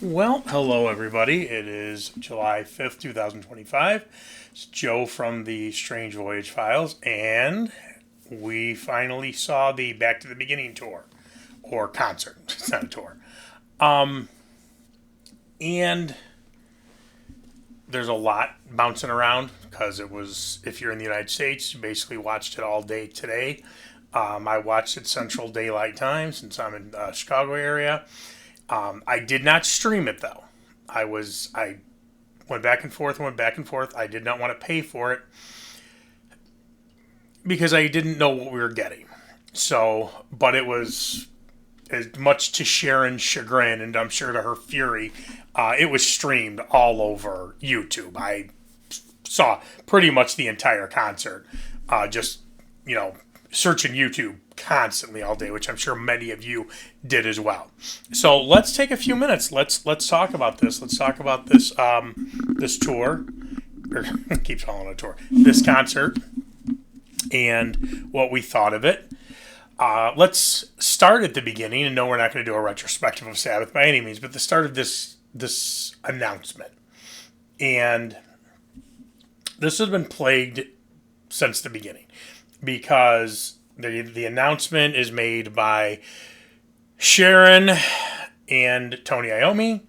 Well, hello everybody. It is July 5th, 2025. It's Joe from the Strange Voyage Files, and we finally saw the Back to the Beginning tour, or concert. It's not a tour. And there's a lot bouncing around because it was, if you're in the United States, you basically watched it all day today. I watched it Central Daylight Time since I'm in the Chicago area. I did not stream it though. I went back and forth and went back and forth. I did not want to pay for it because I didn't know what we were getting. So, but it was as much to Sharon's chagrin, and I'm sure to her fury, it was streamed all over YouTube. I saw pretty much the entire concert, just searching YouTube constantly all day, which I'm sure many of you did as well. So let's take a few minutes. Let's talk about this. Let's talk about this tour, or keeps calling it a tour. This concert and what we thought of it. Let's start at the beginning, and no, we're not going to do a retrospective of Sabbath by any means, but the start of this announcement. And this has been plagued since the beginning because the announcement is made by Sharon and Tony Iommi,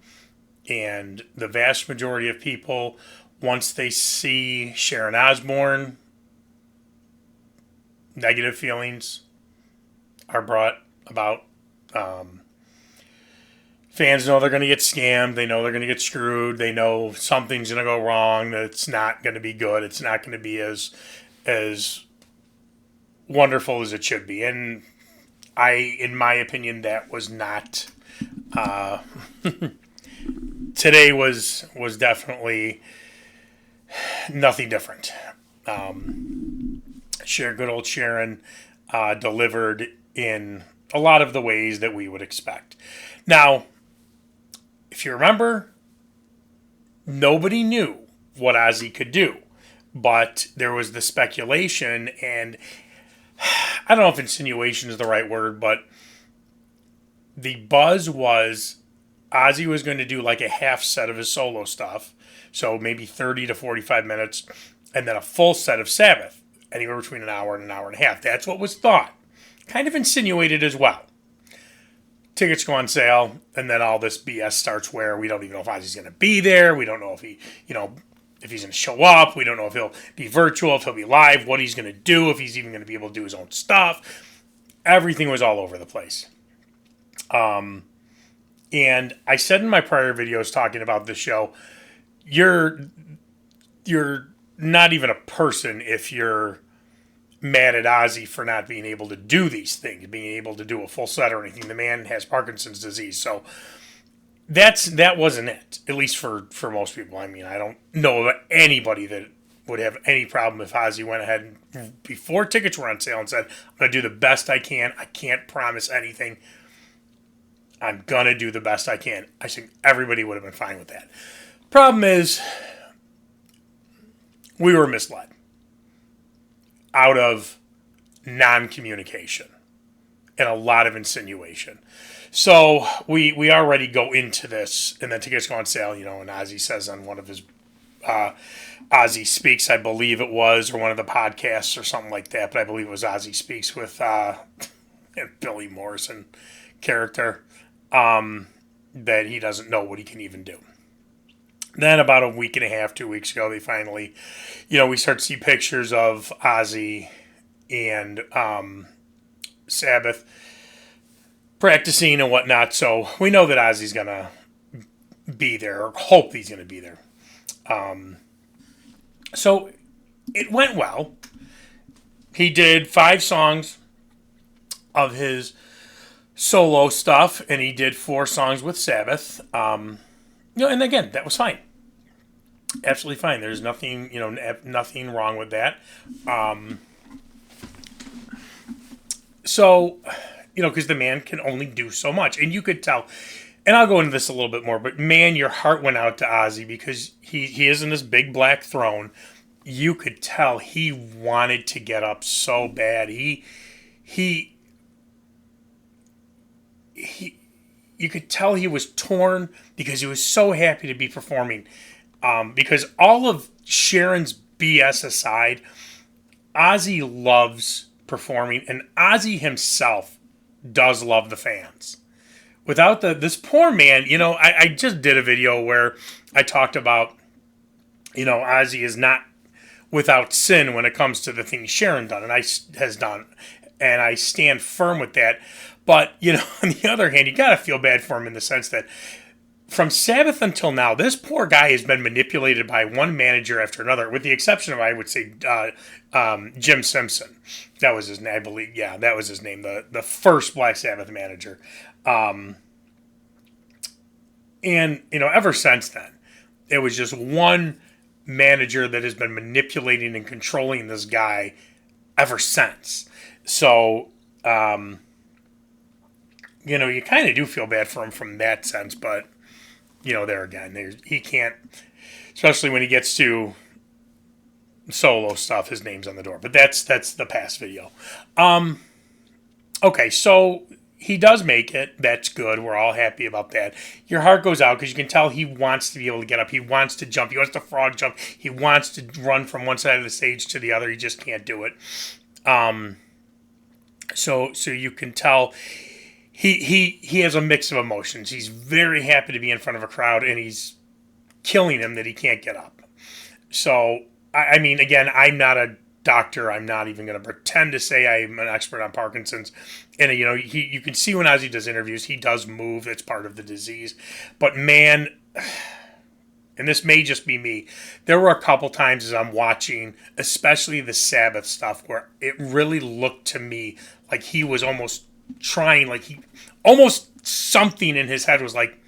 and the vast majority of people, once they see Sharon Osbourne, negative feelings are brought about. Fans know they're going to get scammed. They know they're going to get screwed. They know something's going to go wrong. That it's not going to be good. It's not going to be as wonderful as it should be. And in my opinion, that was not. Today was definitely nothing different. Good old Sharon delivered in a lot of the ways that we would expect. Now, if you remember, nobody knew what Ozzy could do, but there was the speculation, and I don't know if insinuation is the right word, but the buzz was Ozzy was going to do like a half set of his solo stuff, so maybe 30 to 45 minutes, and then a full set of Sabbath, anywhere between an hour and an hour and a half. That's what was thought. Kind of insinuated as well. Tickets go on sale, and then all this BS starts where we don't even know if Ozzy's going to be there. We don't know if if he's going to show up. We don't know if he'll be virtual, if he'll be live, what he's going to do, if he's even going to be able to do his own stuff. Everything was all over the place. And I said in my prior videos talking about this show, you're not even a person if you're mad at Ozzy for not being able to do these things, being able to do a full set or anything. The man has Parkinson's disease, so that wasn't it, at least for most people. I mean, I don't know of anybody that would have any problem if Ozzy went ahead and, before tickets were on sale, and said, I'm going to do the best I can. I can't promise anything. I'm going to do the best I can. I think everybody would have been fine with that. Problem is, we were misled out of non-communication and a lot of insinuation. So we already go into this, and then tickets go on sale, and Ozzy says on one of his Ozzy Speaks, I believe it was, or one of the podcasts or something like that, but I believe it was Ozzy Speaks with Billy Morrison character, that he doesn't know what he can even do. Then about a week and a half, 2 weeks ago, they finally, we start to see pictures of Ozzy and Sabbath practicing and whatnot. So we know that Ozzy's going to be there, or hope he's going to be there. So it went well. He did 5 songs of his solo stuff, and he did 4 songs with Sabbath. And again, that was fine. Absolutely fine. There's nothing, nothing wrong with that. So, because the man can only do so much. And you could tell, and I'll go into this a little bit more, but man, your heart went out to Ozzy because he is in this big black throne. You could tell he wanted to get up so bad. He you could tell he was torn because he was so happy to be performing. Because all of Sharon's BS aside, Ozzy loves performing, and Ozzy himself does love the fans. Without this poor man, I just did a video where I talked about, Ozzy is not without sin when it comes to the things Sharon done and has done, and I stand firm with that. But on the other hand, you got to feel bad for him in the sense that from Sabbath until now, this poor guy has been manipulated by one manager after another, with the exception of, I would say, Jim Simpson. That was his name, I believe. Yeah, that was his name, the first Black Sabbath manager. And ever since then, it was just one manager that has been manipulating and controlling this guy ever since. So, you kind of do feel bad for him from that sense, but, there again, he can't, especially when he gets to solo stuff, his name's on the door. But that's the past video. Okay, so he does make it. That's good. We're all happy about that. Your heart goes out because you can tell he wants to be able to get up. He wants to jump. He wants to frog jump. He wants to run from one side of the stage to the other. He just can't do it. So you can tell he has a mix of emotions. He's very happy to be in front of a crowd, and he's killing him that he can't get up. So, I mean, again, I'm not a doctor. I'm not even going to pretend to say I'm an expert on Parkinson's. And, you can see when Ozzy does interviews, he does move. It's part of the disease. But, man, and this may just be me, there were a couple times as I'm watching, especially the Sabbath stuff, where it really looked to me like he was almost trying, almost something in his head was like,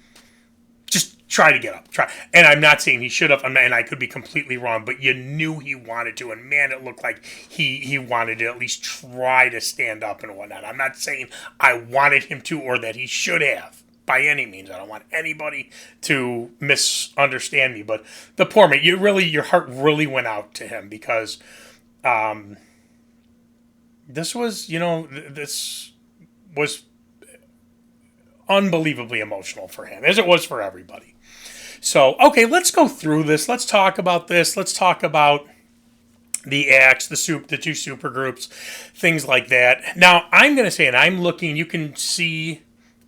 just try to get up. Try. And I'm not saying he should have, and I could be completely wrong, but you knew he wanted to, and man, it looked like he wanted to at least try to stand up and whatnot. I'm not saying I wanted him to or that he should have, by any means. I don't want anybody to misunderstand me, but the poor man, your heart really went out to him because this was, this was unbelievably emotional for him, as it was for everybody. So, okay, let's go through this. Let's talk about this. Let's talk about the acts, the two super groups, things like that. Now, I'm going to say, and I'm looking, you can see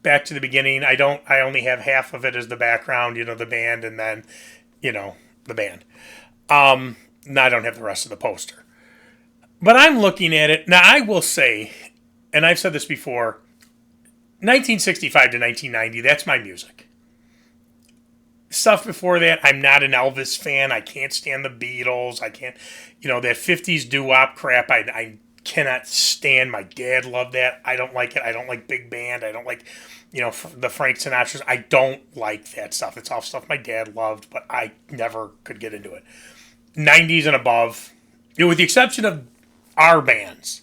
back to the beginning. I only have half of it as the background, the band, and then, the band. Now I don't have the rest of the poster. But I'm looking at it. Now, I will say, and I've said this before, 1965 to 1990, that's my music. Stuff before that, I'm not an Elvis fan. I can't stand the Beatles. I can't, that 50s doo-wop crap, I cannot stand. My dad loved that. I don't like it. I don't like big band. I don't like, the Frank Sinatras. I don't like that stuff. It's all stuff my dad loved, but I never could get into it. 90s and above, with the exception of our bands,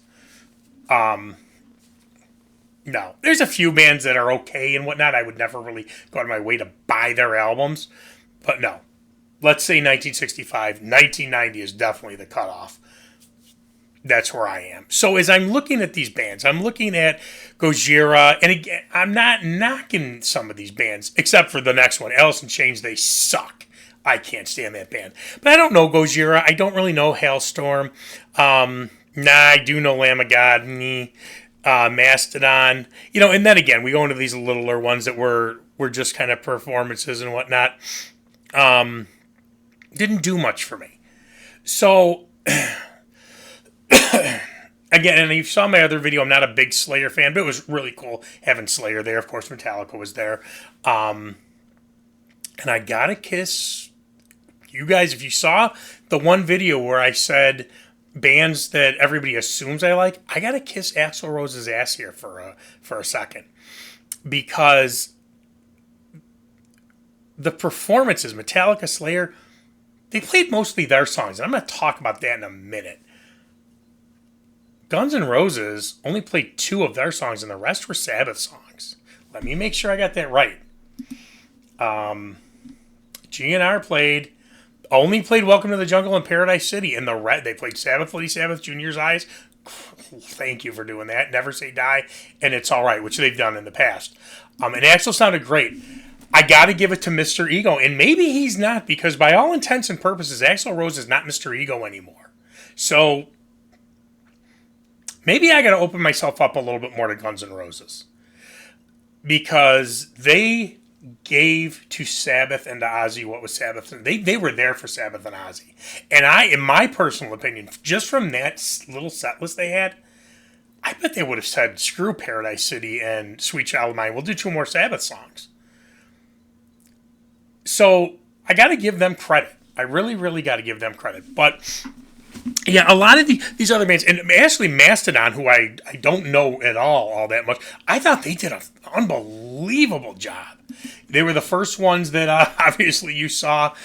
no. There's a few bands that are okay and whatnot. I would never really go out of my way to buy their albums. But no. Let's say 1965. 1990 is definitely the cutoff. That's where I am. So as I'm looking at these bands, I'm looking at Gojira. And again, I'm not knocking some of these bands, except for the next one. Alice in Chains, they suck. I can't stand that band. But I don't know Gojira. I don't really know Hailstorm. I do know Lamb of God. Mastodon, and then again, we go into these littler ones that were just kind of performances and whatnot. Didn't do much for me. So, again, and you saw my other video, I'm not a big Slayer fan, but it was really cool having Slayer there. Of course, Metallica was there. And I gotta kiss you guys. If you saw the one video where I said bands that everybody assumes I like, I gotta kiss Axl Rose's ass here for a second, because the performances, Metallica, Slayer, they played mostly their songs, and I'm going to talk about that in a minute. Guns N' Roses only played 2 of their songs, and the rest were Sabbath songs. Let me make sure I got that right. GNR only played Welcome to the Jungle and Paradise City, and they played Sabbath, Bloody Sabbath, Junior's Eyes. Thank you for doing that. Never Say Die, and It's All Right, which they've done in the past. And Axl sounded great. I got to give it to Mr. Ego, and maybe he's not, because by all intents and purposes, Axl Rose is not Mr. Ego anymore. So maybe I got to open myself up a little bit more to Guns N' Roses, because they gave to Sabbath and to Ozzy what was Sabbath. They were there for Sabbath and Ozzy. And in my personal opinion, just from that little set list they had, I bet they would have said, screw Paradise City and Sweet Child of Mine. We'll do 2 more Sabbath songs. So I got to give them credit. I really, really got to give them credit. But yeah, a lot of these other bands, and actually Mastodon, who I don't know at all that much, I thought they did an unbelievable job. They were the first ones that obviously you saw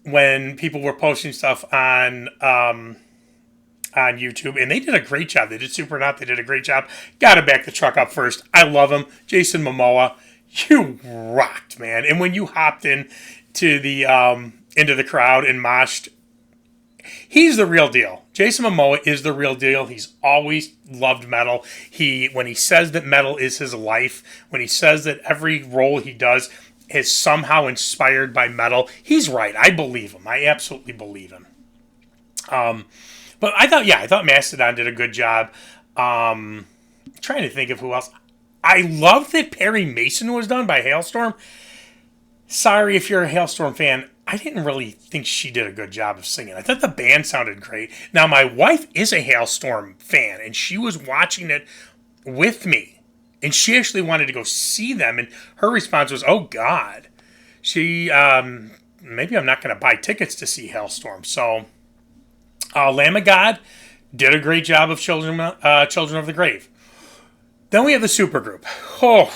when people were posting stuff on YouTube, and they did a great job. They did Supernaut. They did a great job. Got to back the truck up first. I love him. Jason Momoa, you rocked, man. And when you hopped in to the into the crowd and moshed, he's the real deal. Jason Momoa is the real deal. He's always loved metal. When he says that metal is his life, when he says that every role he does is somehow inspired by metal, he's right. I believe him. I absolutely believe him. But I thought Mastodon did a good job. Trying to think of who else. I love that Perry Mason was done by Hailstorm. Sorry if you're a Hailstorm fan. I didn't really think she did a good job of singing. I thought the band sounded great. Now, my wife is a Hailstorm fan, and she was watching it with me. And she actually wanted to go see them, and her response was, oh, God. Maybe I'm not going to buy tickets to see Hailstorm. So, Lamb of God did a great job of Children of the Grave. Then we have the supergroup. Oh,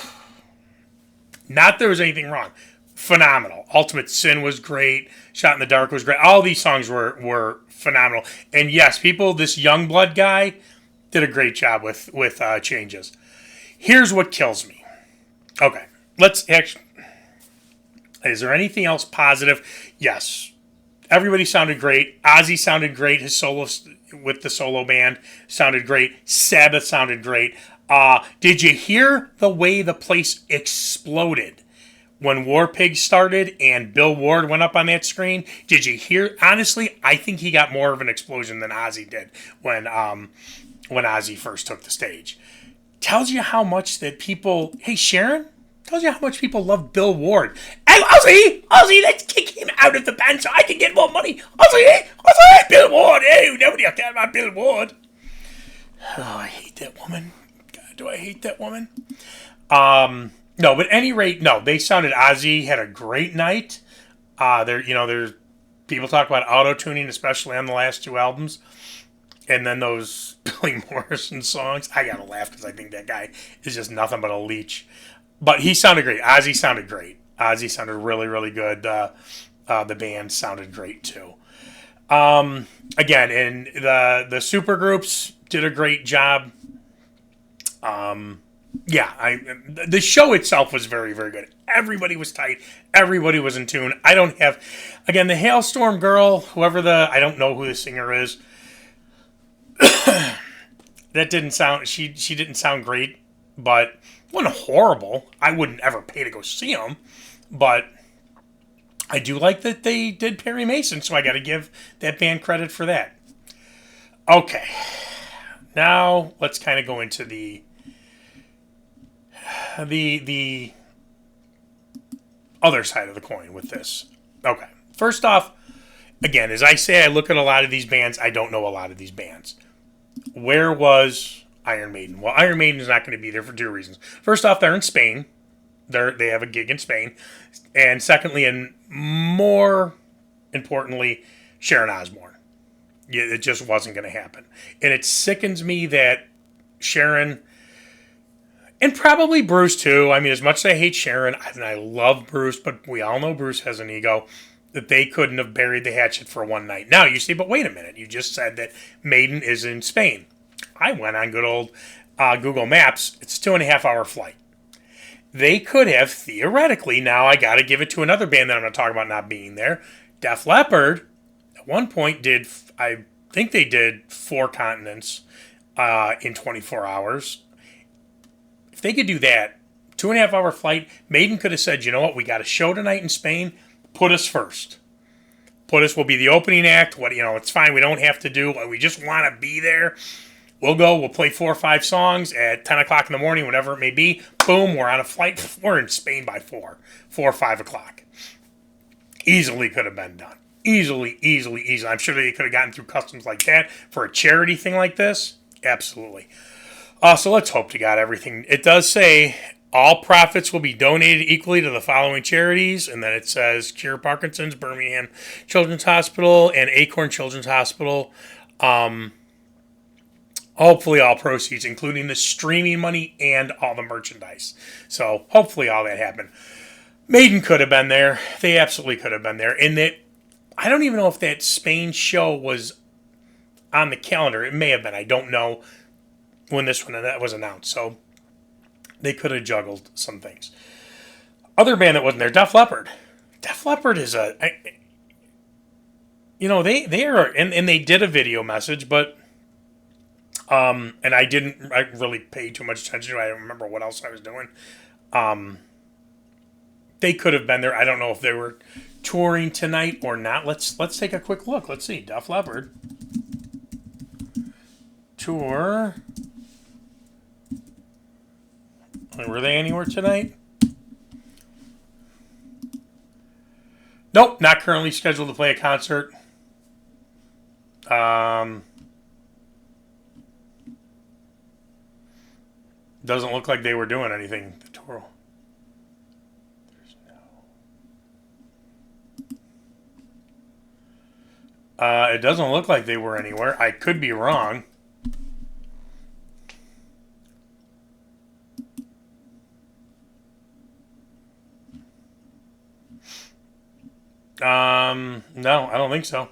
not there was anything wrong. Phenomenal. Ultimate Sin was great. Shot in the Dark was great. All these songs were phenomenal. And yes, this Youngblood guy did a great job with changes. Here's what kills me. Okay, is there anything else positive? Yes. Everybody sounded great. Ozzy sounded great. His solo with the solo band sounded great. Sabbath sounded great. Did you hear the way the place exploded when War Pigs started and Bill Ward went up on that screen? Did you hear? Honestly, I think he got more of an explosion than Ozzy did when Ozzy first took the stage. Tells you how much that people... Hey, Sharon? Tells you how much people love Bill Ward. Hey, Ozzy, let's kick him out of the band so I can get more money. Ozzy, Bill Ward. Hey, nobody will care about Bill Ward. Oh, I hate that woman. God, do I hate that woman? No, but at any rate, no, they sounded... Ozzy had a great night. There's people talk about auto-tuning, especially on the last 2 albums. And then those Billy Morrison songs. I gotta laugh because I think that guy is just nothing but a leech. But he sounded great. Ozzy sounded great. Ozzy sounded really, really good. The band sounded great too. Again, and the supergroups did a great job. The show itself was very, very good. Everybody was tight. Everybody was in tune. I don't have, again, the Hailstorm girl, I don't know who the singer is. She didn't sound great, but wasn't horrible. I wouldn't ever pay to go see them, but I do like that they did Perry Mason, so I got to give that band credit for that. Okay, now let's kind of go into the other side of the coin with this. Okay, first off, again, as I say, I look at a lot of these bands. I don't know a lot of these bands. Where was Iron Maiden? Well, Iron Maiden is not going to be there for 2 reasons. First off, they're in Spain. They have a gig in Spain. And secondly, and more importantly, Sharon Osbourne. It just wasn't going to happen. And it sickens me that Sharon, and probably Bruce too. I mean, as much as I hate Sharon, and I love Bruce, but we all know Bruce has an ego, that they couldn't have buried the hatchet for one night. Now, you say, but wait a minute. You just said that Maiden is in Spain. I went on good old Google Maps. It's a 2.5-hour flight. They could have, theoretically, now I got to give it to another band that I'm going to talk about not being there. Def Leppard, at one point, I think they did 4 continents in 24 hours. If they could do that, 2.5 hour flight, Maiden could have said, you know what, we got a show tonight in Spain. Put us first. Put us, we'll be the opening act. What, it's fine. We don't have to do, we just want to be there. We'll go, we'll play 4 or 5 songs at 10 o'clock in the morning, whatever it may be. Boom, we're on a flight. We're in Spain by 4 or 5 o'clock. Easily could have been done. Easily. I'm sure they could have gotten through customs like that for a charity thing like this. Absolutely. So let's hope to God everything. It does say all profits will be donated equally to the following charities. And then it says Cure Parkinson's, Birmingham Children's Hospital, and Acorn Children's Hospital. Hopefully all proceeds, including the streaming money and all the merchandise. So hopefully all that happened. Maiden could have been there. They absolutely could have been there. And that, I don't even know if that Spain show was on the calendar. It may have been. I don't know when this one was announced. So they could have juggled some things. Other band that wasn't there, Def Leppard. Def Leppard is they are, and they did a video message, but and I really pay too much attention to it. I don't remember what else I was doing. They could have been there. I don't know if they were touring tonight or not. Let's take a quick look. Let's see. Def Leppard tour. Were they anywhere tonight? Nope, not currently scheduled to play a concert. Doesn't look like they were doing anything. The tour. It doesn't look like they were anywhere. I could be wrong. No, I don't think so.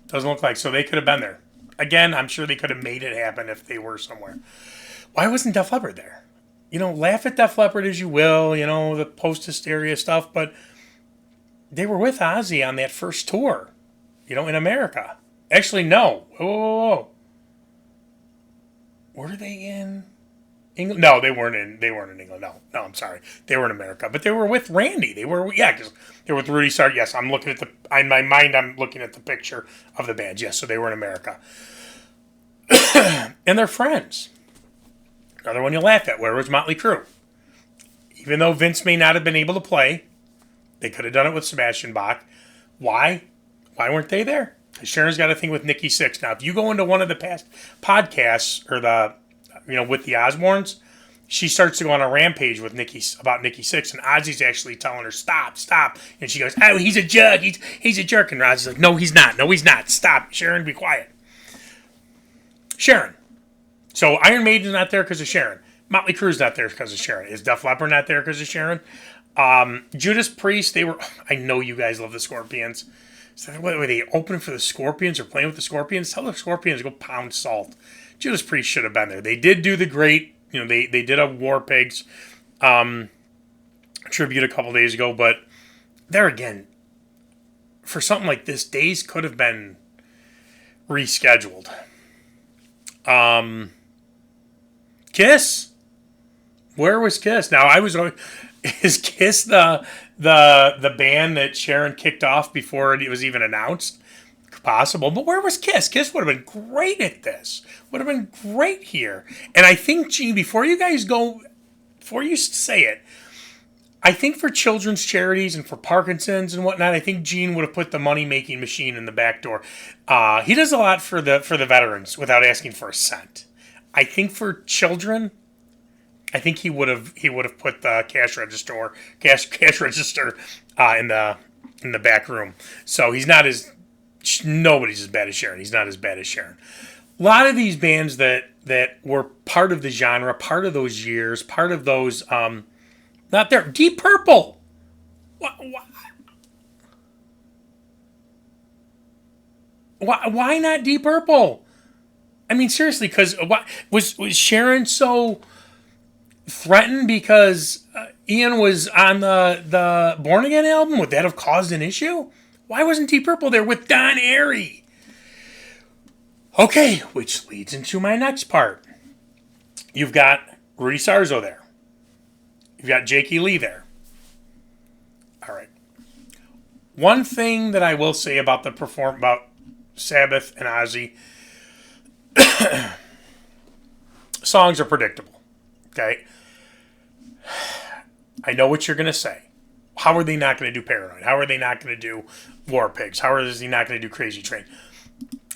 Doesn't look like. So they could have been there. Again, I'm sure they could have made it happen if they were somewhere. Why wasn't Def Leppard there? Laugh at Def Leppard as you will, the post-hysteria stuff, but they were with Ozzy on that first tour, in America. Actually, no. Whoa. Were they in England? No, they weren't in England. No, I'm sorry. They were in America. But they were with Randy. Because they were with Rudy Sarge. Yes, I'm looking at in my mind, I'm looking at the picture of the band. Yes, so they were in America. And they're friends. Another one you laugh at. Where was Motley Crue? Even though Vince may not have been able to play, they could have done it with Sebastian Bach. Why? Why weren't they there? Because Sharon's got a thing with Nikki Sixx. Now, if you go into one of the past podcasts or with the Osbournes, she starts to go on a rampage with about Nikki Sixx, and Ozzy's actually telling her, stop. And she goes, oh, he's a jerk. He's a jerk. And Ozzy's like, no, he's not. Stop. Sharon, be quiet. Sharon. So Iron Maiden's not there because of Sharon. Motley Crue's not there because of Sharon. Is Def Leppard not there because of Sharon? Judas Priest, I know you guys love the Scorpions. So were they opening for the Scorpions or playing with the Scorpions? Tell the Scorpions to go pound salt. Judas Priest should have been there. They did do the great, they did a War Pigs tribute a couple days ago, but there again, for something like this, days could have been rescheduled. Kiss? Where was Kiss? Now, is Kiss the band that Sharon kicked off before it was even announced? Possible, but where was Kiss? Kiss would have been great at this. Would have been great here. And I think, Gene, before you say it, I think for children's charities and for Parkinson's and whatnot, I think Gene would have put the money-making machine in the back door. He does a lot for the veterans without asking for a cent. I think for children, I think he would have put the cash register in the back room. So nobody's as bad as Sharon. He's not as bad as Sharon. A lot of these bands that were part of the genre, part of those years, part of those not there. Deep Purple. Why not Deep Purple? I mean, seriously, because was Sharon so threatened because Ian was on the Born Again album? Would that have caused an issue? Why wasn't Deep Purple there with Don Airey? Okay, which leads into my next part. You've got Rudy Sarzo there. You've got Jakey Lee there. All right. One thing that I will say about about Sabbath and Ozzy, songs are predictable. Okay? I know what you're going to say. How are they not going to do Paranoid? How are they not going to do War Pigs? How is he not going to do Crazy Train?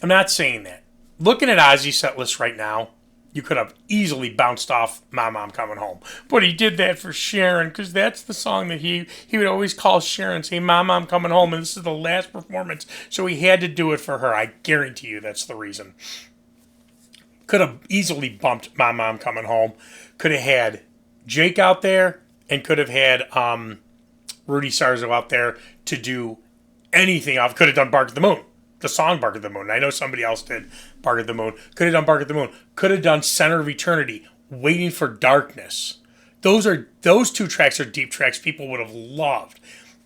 I'm not saying that. Looking at Ozzy's set list right now, you could have easily bounced off My Mom Coming Home. But he did that for Sharon, because that's the song that he would always call Sharon, say, My Mom Coming Home, and this is the last performance, so he had to do it for her. I guarantee you that's the reason. Could have easily bumped My Mom Coming Home. Could have had Jake out there, and could have had Rudy Sarzo out there to do anything off. Could have done Bark at the Moon. The song Bark at the Moon. I know somebody else did Bark at the Moon. Could have done Bark at the Moon. Could have done Center of Eternity, Waiting for Darkness. Those two tracks are deep tracks people would have loved.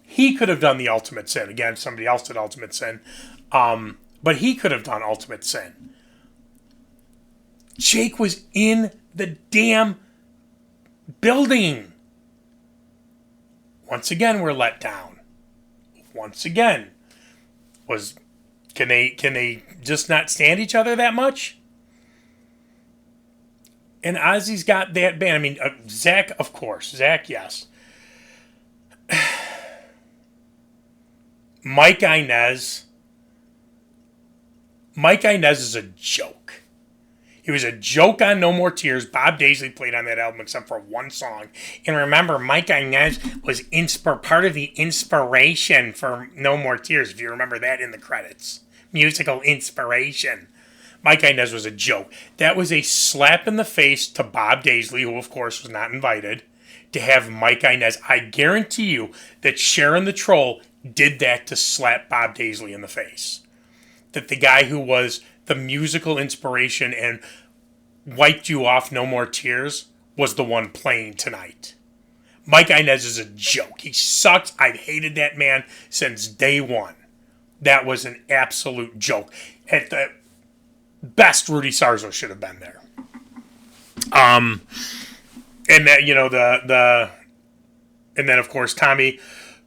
He could have done the Ultimate Sin. Again, somebody else did Ultimate Sin. But he could have done Ultimate Sin. Jake was in the damn building. Once again, we're let down. Once again, can they just not stand each other that much? And Ozzy's got that band. I mean, Zach, of course. Zach, yes. Mike Inez. Mike Inez is a joke. He was a joke on No More Tears. Bob Daisley played on that album except for one song. And remember, Mike Inez was part of the inspiration for No More Tears, if you remember that in the credits. Musical inspiration. Mike Inez was a joke. That was a slap in the face to Bob Daisley, who of course was not invited, to have Mike Inez. I guarantee you that Sharon the Troll did that to slap Bob Daisley in the face. That the guy who was the musical inspiration and wiped you off No More Tears was the one playing tonight. Mike Inez is a joke. He sucks. I've hated that man since day one. That was an absolute joke. At the best, Rudy Sarzo should have been there. And that, and then of course Tommy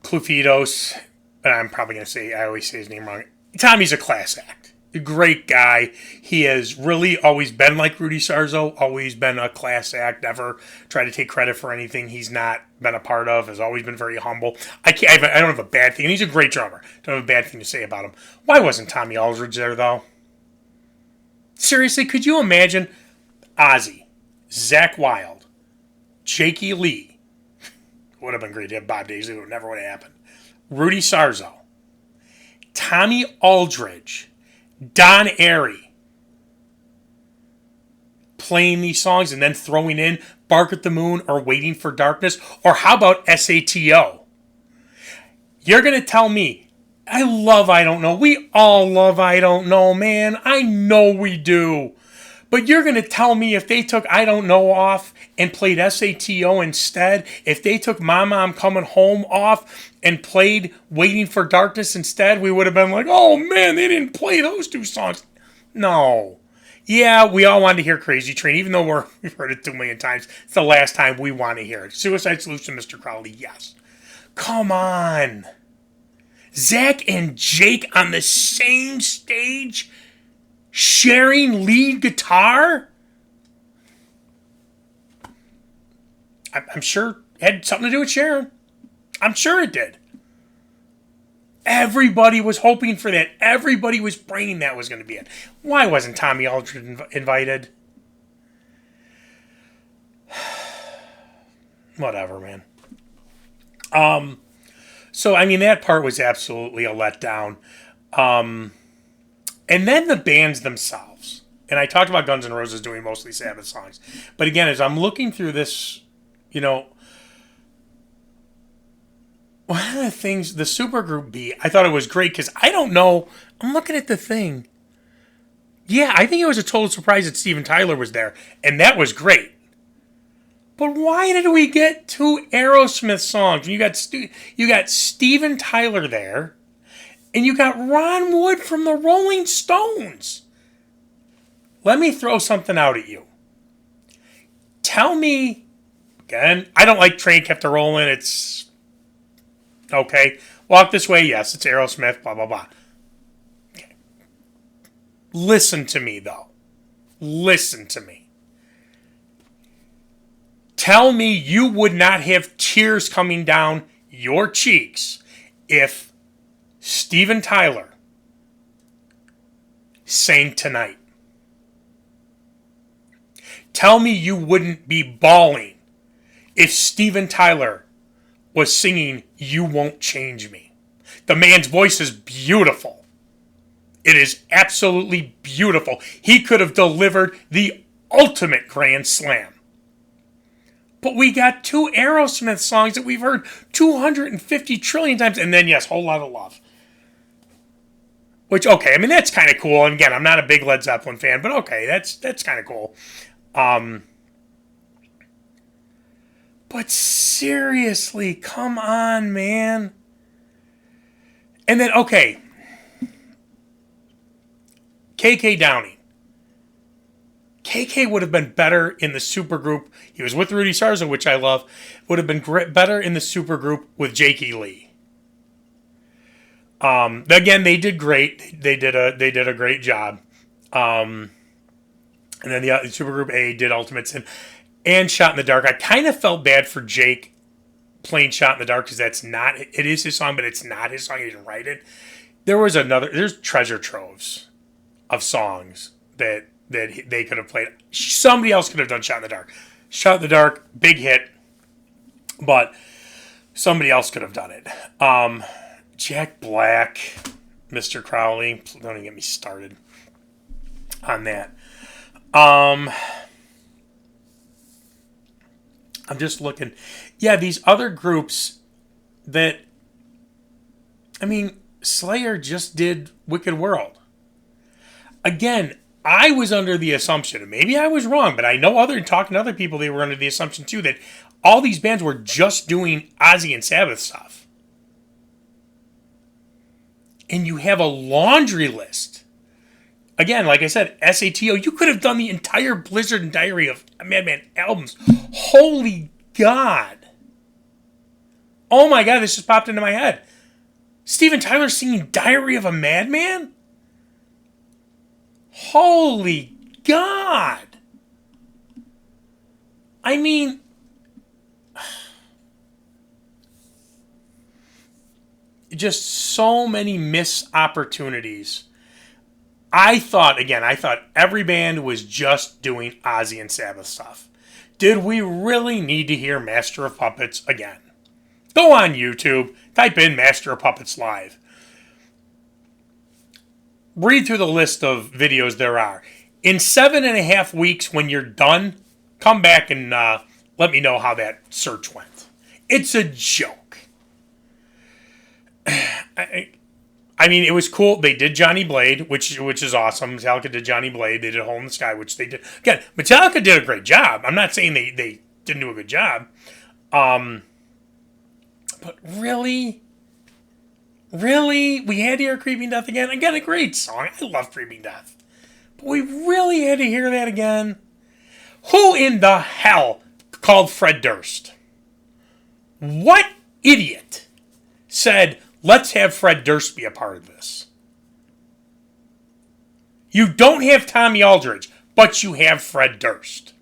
Clufidos. I'm probably going to say, I always say his name wrong. Tommy's a class act. A great guy. He has really always been like Rudy Sarzo, always been a class act, never tried to take credit for anything he's not been a part of, has always been very humble. I don't have a bad thing. He's a great drummer. Don't have a bad thing to say about him. Why wasn't Tommy Aldridge there, though? Seriously, could you imagine Ozzy, Zakk Wylde, Jakey Lee? Would have been great to have Bob Daisley. It never would have happened. Rudy Sarzo, Tommy Aldridge, Don Airey playing these songs and then throwing in Bark at the Moon or Waiting for Darkness. Or how about SATO? You're going to tell me, I love I Don't Know. We all love I Don't Know, man. I know we do. But you're going to tell me if they took I Don't Know off and played SATO instead, if they took My Mom Coming Home off and played Waiting for Darkness instead, we would have been like, oh man, they didn't play those two songs. No. Yeah, we all wanted to hear Crazy Train, even though we've heard it 2 million times. It's the last time we want to hear it. Suicide Solution, Mr. Crowley, yes. Come on. Zach and Jake on the same stage, sharing lead guitar? I'm sure it had something to do with Sharon. I'm sure it did. Everybody was hoping for that. Everybody was praying that was going to be it. Why wasn't Tommy Aldridge invited? Whatever, man. So, I mean, that part was absolutely a letdown. And then the bands themselves. And I talked about Guns N' Roses doing mostly Sabbath songs. But again, as I'm looking through this, one of the things, the Supergroup B, I thought it was great because I don't know. I'm looking at the thing. Yeah, I think it was a total surprise that Steven Tyler was there. And that was great. But why did we get 2 Aerosmith songs? You got Steven Tyler there. And you got Ron Wood from the Rolling Stones. Let me throw something out at you. tell me, again, I don't like Train Kept a Rolling. It's okay. Walk This Way, yes, it's Aerosmith, blah, blah, blah. Okay. Listen to me, though. Listen to me. Tell me you would not have tears coming down your cheeks if Steven Tyler sang Tonight. Tell me you wouldn't be bawling if Steven Tyler was singing You Won't Change Me. The man's voice is beautiful. It is absolutely beautiful. He could have delivered the ultimate grand slam. But we got 2 Aerosmith songs that we've heard 250 trillion times. And then, yes, Whole Lot of Love. Which, okay, I mean, that's kind of cool. And again, I'm not a big Led Zeppelin fan, but okay, that's kind of cool. But seriously, come on, man. And then, okay, KK Downing. KK would have been better in the supergroup. He was with Rudy Sarzo, which I love. Would have been better in the supergroup with Jakey Lee. Again, they did great. They did a great job. And then the supergroup A did Ultimate Sin and Shot in the Dark. I kind of felt bad for Jake playing Shot in the Dark because it is his song, but it's not his song. He didn't write it. There's treasure troves of songs that they could have played. Somebody else could have done Shot in the Dark. Shot in the Dark, big hit, but somebody else could have done it. Jack Black, Mr. Crowley, don't even get me started on that. I'm just looking. Yeah, these other groups that, I mean, Slayer just did Wicked World. Again, I was under the assumption, and maybe I was wrong, but I know talking to other people, they were under the assumption too that all these bands were just doing Ozzy and Sabbath stuff. And you have a laundry list. Again, like I said, SATO, you could have done the entire Blizzard and Diary of Madman albums. Holy God. Oh my God, this just popped into my head. Steven Tyler singing Diary of a Madman? Holy God. I mean, just so many missed opportunities. I thought every band was just doing Ozzy and Sabbath stuff. Did we really need to hear Master of Puppets again? Go on YouTube, type in Master of Puppets Live. Read through the list of videos there are. In 7.5 weeks, when you're done, come back and let me know how that search went. It's a joke. I mean, it was cool. They did Johnny Blade, which is awesome. Metallica did Johnny Blade. They did Hole in the Sky, which they did. Again, Metallica did a great job. I'm not saying they didn't do a good job. But really? Really? We had to hear Creeping Death again? Again, a great song. I love Creeping Death. But we really had to hear that again? Who in the hell called Fred Durst? What idiot said, let's have Fred Durst be a part of this? You don't have Tommy Aldridge, but you have Fred Durst.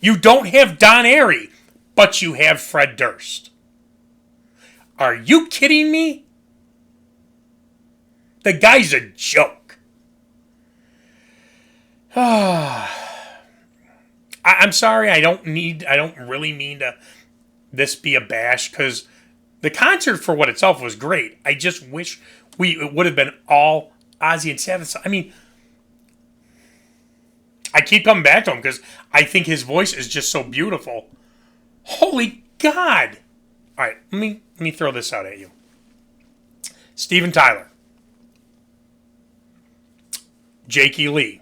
You don't have Don Airey, but you have Fred Durst. Are you kidding me? The guy's a joke. I'm sorry, I don't really mean to this be a bash, because the concert for what itself was great. I just wish it would have been all Ozzy and Sabbath. I mean, I keep coming back to him because I think his voice is just so beautiful. Holy God. All right, let me throw this out at you. Steven Tyler. Jakey Lee.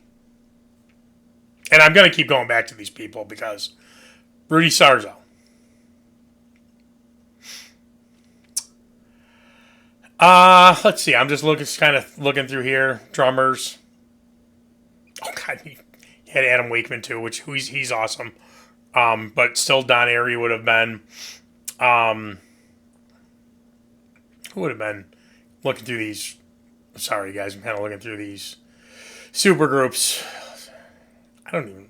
And I'm going to keep going back to these people because Rudy Sarzo. Let's see. I'm just kind of looking through here. Drummers. Oh God, he had Adam Wakeman too, he's awesome. But still, Don Airy would have been. Um, who would have been looking through these? Sorry, guys, I'm kind of looking through these super groups. I don't even.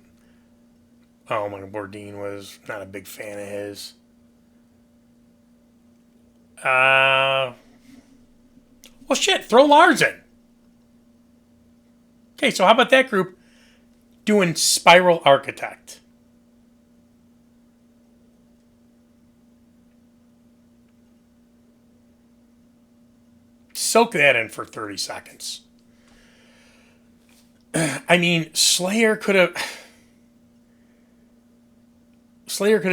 Oh, my Bourdain was not a big fan of his. Well, shit, throw Lars in. Okay, so how about that group doing Spiral Architect? Soak that in for 30 seconds. I mean, Slayer could have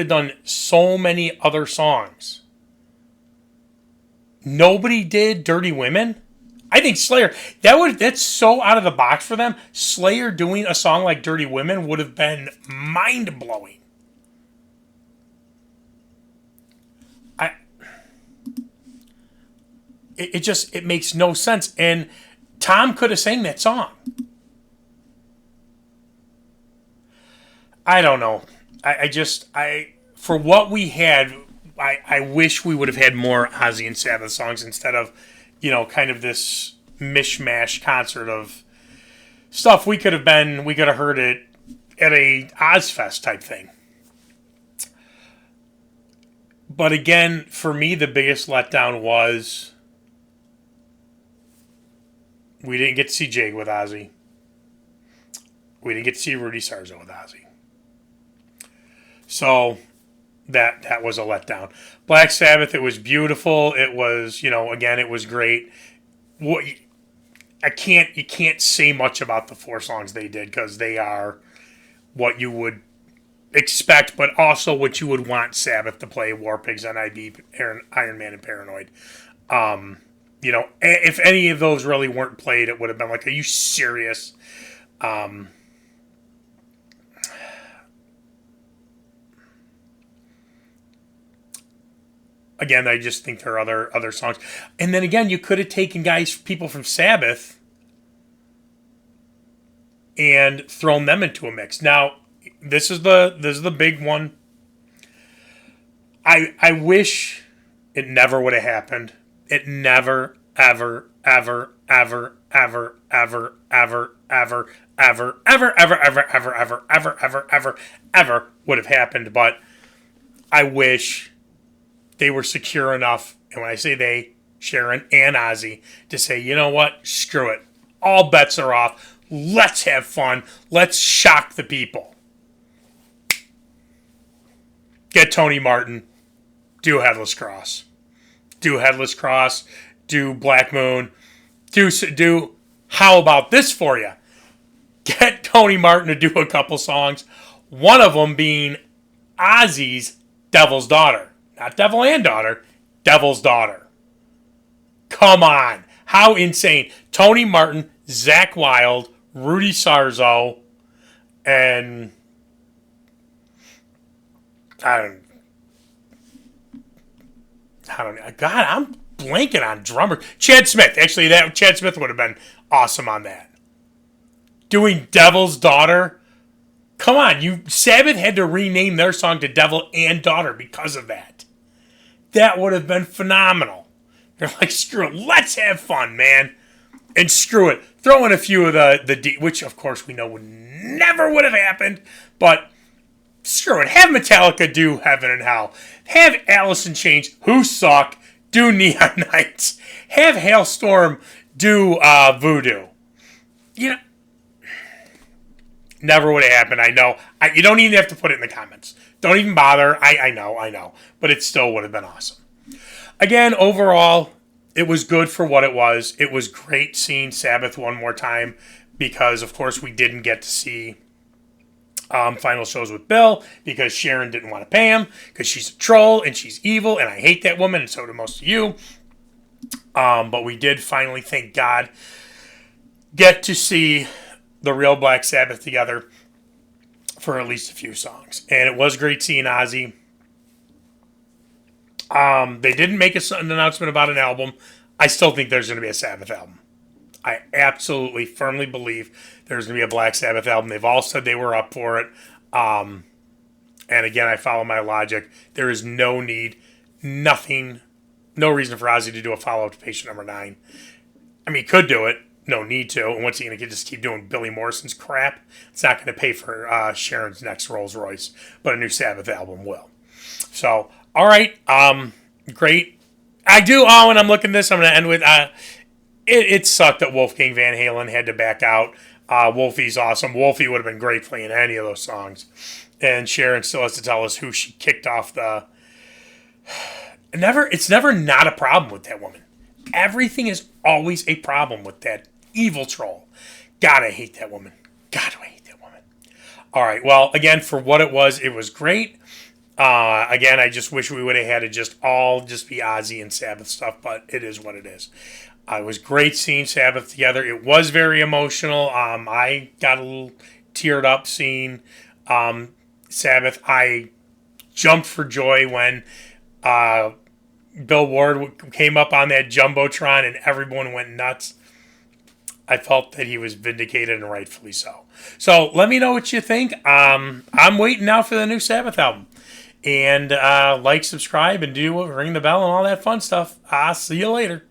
done so many other songs. Nobody did Dirty Women. I think Slayer that's so out of the box for them. Slayer doing a song like Dirty Women would have been mind blowing. I it makes no sense. And Tom could have sang that song. I don't know. I for what we had, I wish we would have had more Ozzy and Sabbath songs instead of, kind of this mishmash concert of stuff we could have heard it at a Ozfest type thing. But again, for me, the biggest letdown was we didn't get to see Jake with Ozzy. We didn't get to see Rudy Sarzo with Ozzy. So that was a letdown. Black Sabbath, it was beautiful. It was, again, it was great. What you can't say much about the 4 songs they did because they are what you would expect, but also what you would want Sabbath to play: War Pigs, NIB, Iron Man, and Paranoid. If any of those really weren't played, it would have been like, are you serious? Again, I just think there are other songs. And then again, you could have taken people from Sabbath and thrown them into a mix. Now, this is the big one. I wish it never would have happened. It never, ever, ever, ever, ever, ever, ever, ever, ever, ever, ever, ever, ever, ever, ever, ever, ever, ever would have happened. But I wish they were secure enough, and when I say they, Sharon and Ozzy, to say, you know what, screw it. All bets are off. Let's have fun. Let's shock the people. Get Tony Martin. Do Headless Cross. Do Headless Cross. Do Black Moon. Do how about this for you? Get Tony Martin to do a couple songs. One of them being Ozzy's Devil's Daughter. Not Devil and Daughter. Devil's Daughter. Come on. How insane. Tony Martin, Zakk Wylde, Rudy Sarzo, and I don't know. God, I'm blanking on drummers. Chad Smith. Actually, Chad Smith would have been awesome on that. Doing Devil's Daughter. Come on. Sabbath had to rename their song to Devil and Daughter because of that. That would have been phenomenal. They're like, screw it. Let's have fun, man. And screw it. Throw in a few of the which of course we know never would have happened. But screw it. Have Metallica do Heaven and Hell. Have Alice in Chains, who suck, do Neon Nights. Have Hailstorm do Voodoo. Never would have happened. I know. You don't even have to put it in the comments. Don't even bother. I know. But it still would have been awesome. Again, overall, it was good for what it was. It was great seeing Sabbath one more time because, of course, we didn't get to see final shows with Bill because Sharon didn't want to pay him because she's a troll and she's evil and I hate that woman and so do most of you. But we did finally, thank God, get to see the real Black Sabbath together for at least a few songs. And it was great seeing Ozzy. They didn't make an announcement about an album. I still think there's going to be a Sabbath album. I absolutely firmly believe there's going to be a Black Sabbath album. They've all said they were up for it. And again, I follow my logic. There is no need, nothing, no reason for Ozzy to do a follow-up to patient number 9. I mean, he could do it. No need to. And what's he going to just keep doing Billy Morrison's crap? It's not going to pay for Sharon's next Rolls Royce, but a new Sabbath album will. So, all right. Great. I do. Oh, and I'm looking at this. I'm going to end with it sucked that Wolfgang Van Halen had to back out. Wolfie's awesome. Wolfie would have been great playing any of those songs. And Sharon still has to tell us who she kicked off the... It's never not a problem with that woman. Everything is always a problem with that evil troll. God, I hate that woman. God, I hate that woman. All right. Well, again, for what it was great. Again, I just wish we would have had it just be Ozzy and Sabbath stuff, but it is what it is. It was great seeing Sabbath together. It was very emotional. I got a little teared up seeing Sabbath. I jumped for joy when Bill Ward came up on that Jumbotron and everyone went nuts. I felt that he was vindicated and rightfully so. So let me know what you think. I'm waiting now for the new Sabbath album. And like, subscribe, and ring the bell and all that fun stuff. I'll see you later.